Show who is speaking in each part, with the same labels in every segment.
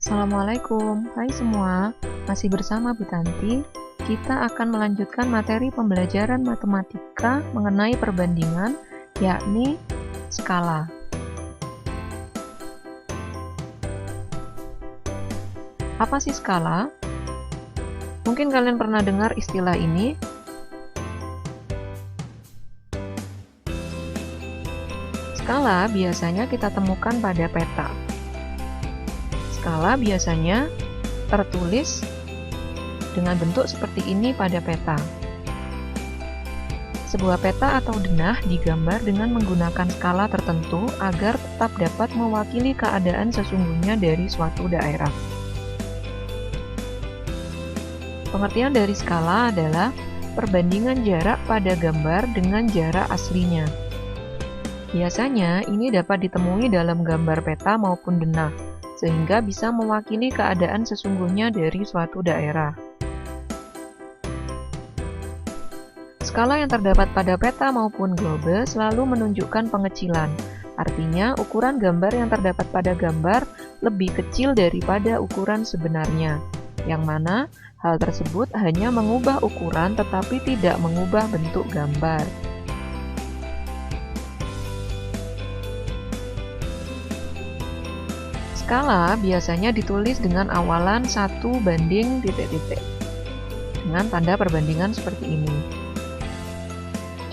Speaker 1: Assalamualaikum, hai semua, masih bersama Bu Tanti. Kita akan melanjutkan materi pembelajaran matematika mengenai perbandingan, yakni skala. Apa sih skala? Mungkin kalian pernah dengar istilah ini. Skala biasanya kita temukan pada peta. Skala biasanya tertulis dengan bentuk seperti ini pada peta. Sebuah peta atau denah digambar dengan menggunakan skala tertentu agar tetap dapat mewakili keadaan sesungguhnya dari suatu daerah. Pengertian dari skala adalah perbandingan jarak pada gambar dengan jarak aslinya. Biasanya ini dapat ditemui dalam gambar peta maupun denah, sehingga bisa mewakili keadaan sesungguhnya dari suatu daerah. Skala yang terdapat pada peta maupun globe selalu menunjukkan pengecilan, artinya ukuran gambar yang terdapat pada gambar lebih kecil daripada ukuran sebenarnya, yang mana hal tersebut hanya mengubah ukuran tetapi tidak mengubah bentuk gambar. Skala biasanya ditulis dengan awalan 1 banding titik-titik dengan tanda perbandingan seperti ini.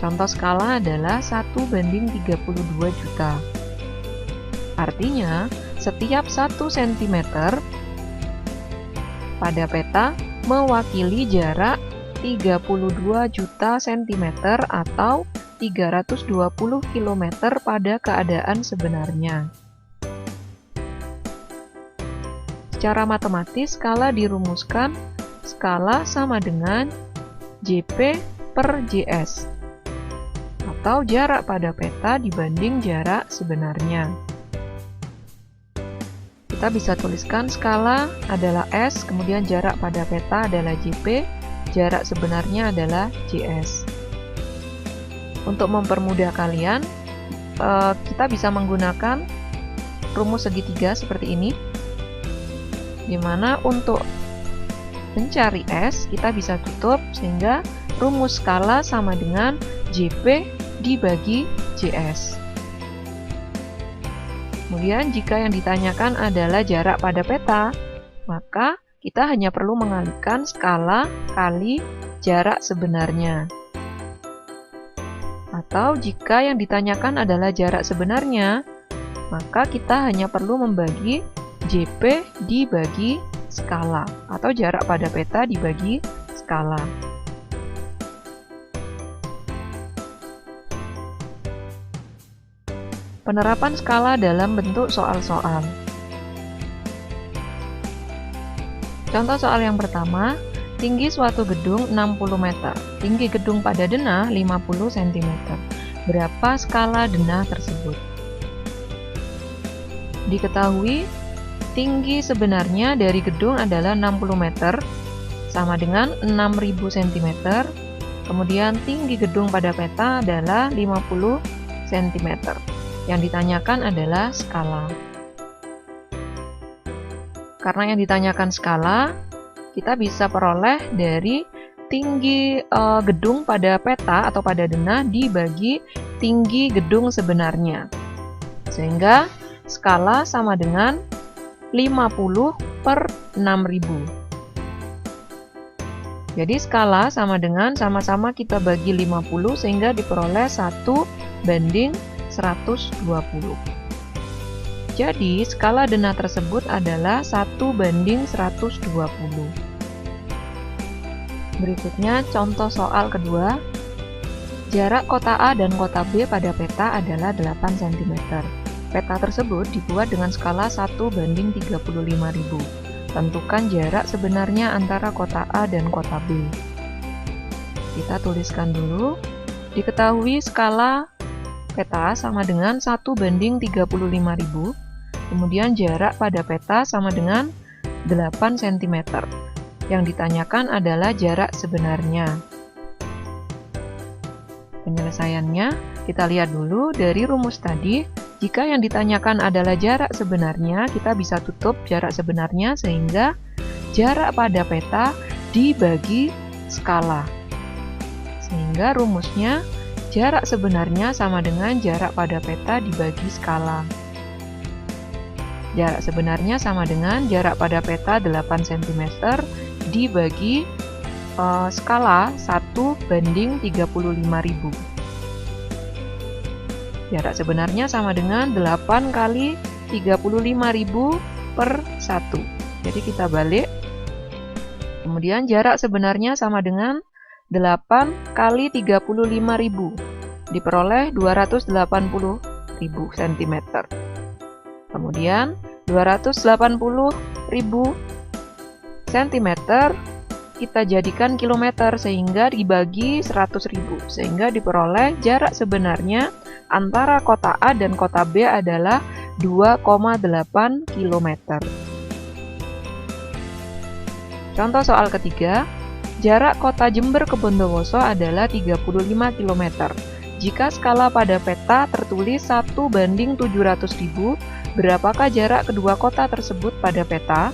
Speaker 1: Contoh skala adalah 1 banding 32 juta. Artinya, setiap 1 cm pada peta mewakili jarak 32 juta cm atau 320 km pada keadaan sebenarnya. Secara matematis, skala dirumuskan skala sama dengan JP per JS, atau jarak pada peta dibanding jarak sebenarnya. Kita bisa tuliskan skala adalah S, kemudian jarak pada peta adalah JP, jarak sebenarnya adalah JS. Untuk mempermudah kalian, kita bisa menggunakan rumus segitiga seperti ini, di mana untuk mencari S kita bisa tutup sehingga rumus skala sama dengan JP dibagi JS. Kemudian jika yang ditanyakan adalah jarak pada peta, maka kita hanya perlu mengalihkan skala kali jarak sebenarnya. Atau jika yang ditanyakan adalah jarak sebenarnya, maka kita hanya perlu membagi JP dibagi skala, atau jarak pada peta dibagi skala. Penerapan skala dalam bentuk soal-soal. Contoh soal yang pertama, tinggi suatu gedung 60 meter, tinggi gedung pada denah 50 cm. Berapa skala denah tersebut? Diketahui tinggi sebenarnya dari gedung adalah 60 meter, sama dengan 6000 cm. Kemudian tinggi gedung pada peta adalah 50 cm. Yang ditanyakan adalah skala. Karena yang ditanyakan skala, kita bisa peroleh dari tinggi gedung pada peta atau pada denah dibagi tinggi gedung sebenarnya. Sehingga skala sama dengan 50 per 6000. Jadi skala sama dengan sama-sama kita bagi 50 sehingga diperoleh 1 banding 120. Jadi skala denah tersebut adalah 1 banding 120. Berikutnya contoh soal kedua. Jarak kota A dan kota B pada peta adalah 8 cm. Peta tersebut dibuat dengan skala 1 banding 35.000. Tentukan jarak sebenarnya antara kota A dan kota B. Kita tuliskan dulu. Diketahui skala peta sama dengan 1 banding 35.000. Kemudian jarak pada peta sama dengan 8 cm. Yang ditanyakan adalah jarak sebenarnya. Penyelesaiannya, kita lihat dulu dari rumus tadi. Jika yang ditanyakan adalah jarak sebenarnya, kita bisa tutup jarak sebenarnya sehingga jarak pada peta dibagi skala. Sehingga rumusnya jarak sebenarnya sama dengan jarak pada peta dibagi skala. Jarak sebenarnya sama dengan jarak pada peta 8 cm dibagi skala 1:35.000. Jarak sebenarnya sama dengan 8 kali 35.000 per 1. Jadi kita balik. Kemudian jarak sebenarnya sama dengan 8 kali 35.000 diperoleh 280.000 cm. Kemudian 280.000 cm kita jadikan kilometer sehingga dibagi 100.000 sehingga diperoleh jarak sebenarnya antara kota A dan kota B adalah 2,8 km. Contoh soal ketiga, jarak kota Jember ke Bondowoso adalah 35 km. Jika skala pada peta tertulis 1:700.000, berapakah jarak kedua kota tersebut pada peta?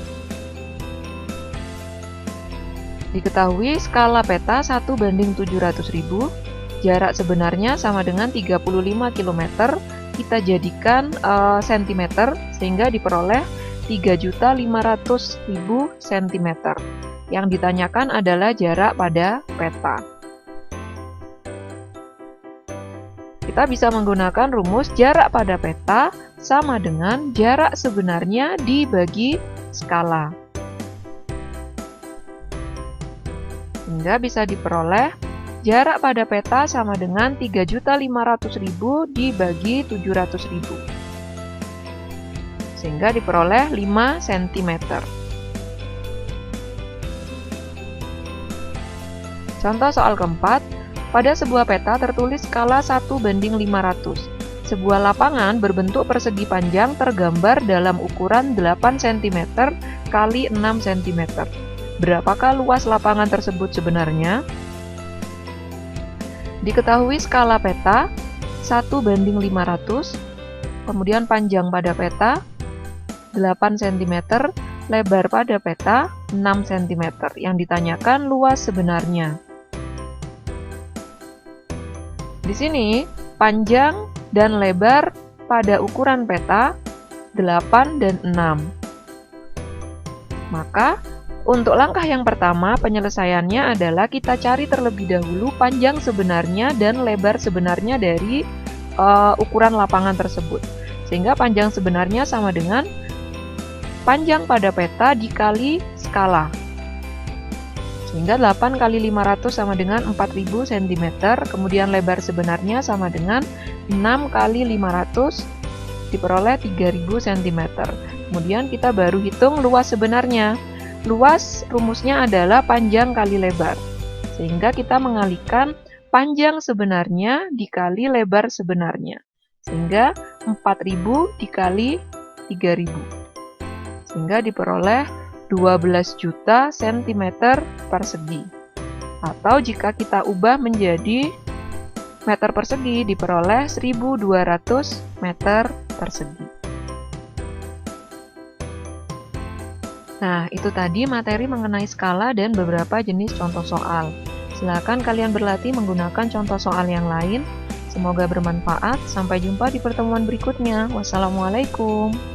Speaker 1: Diketahui skala peta 1:700.000, jarak sebenarnya sama dengan 35 km, kita jadikan cm sehingga diperoleh 3.500.000 cm. Yang ditanyakan adalah jarak pada peta. Kita bisa menggunakan rumus jarak pada peta sama dengan jarak sebenarnya dibagi skala. Sehingga bisa diperoleh jarak pada peta sama dengan 3.500.000 dibagi 700.000. Sehingga diperoleh 5 cm. Contoh soal keempat, pada sebuah peta tertulis skala 1:500. Sebuah lapangan berbentuk persegi panjang tergambar dalam ukuran 8 cm kali 6 cm. Berapakah luas lapangan tersebut sebenarnya? Diketahui skala peta 1:500, kemudian panjang pada peta 8 cm, lebar pada peta 6 cm. Yang ditanyakan luas sebenarnya. Di sini, panjang dan lebar pada ukuran peta 8 dan 6. Maka, untuk langkah yang pertama, penyelesaiannya adalah kita cari terlebih dahulu panjang sebenarnya dan lebar sebenarnya dari ukuran lapangan tersebut. Sehingga panjang sebenarnya sama dengan panjang pada peta dikali skala. Sehingga 8 kali 500 sama dengan 4.000 cm, kemudian lebar sebenarnya sama dengan 6 kali 500 diperoleh 3.000 cm. Kemudian kita baru hitung luas sebenarnya. Luas rumusnya adalah panjang kali lebar. Sehingga kita mengalihkan panjang sebenarnya dikali lebar sebenarnya. Sehingga 4.000 dikali 3.000. Sehingga diperoleh 12 juta cm persegi. Atau jika kita ubah menjadi meter persegi diperoleh 1.200 meter persegi. Nah, itu tadi materi mengenai skala dan beberapa jenis contoh soal. Silakan kalian berlatih menggunakan contoh soal yang lain. Semoga bermanfaat. Sampai jumpa di pertemuan berikutnya. Wassalamualaikum.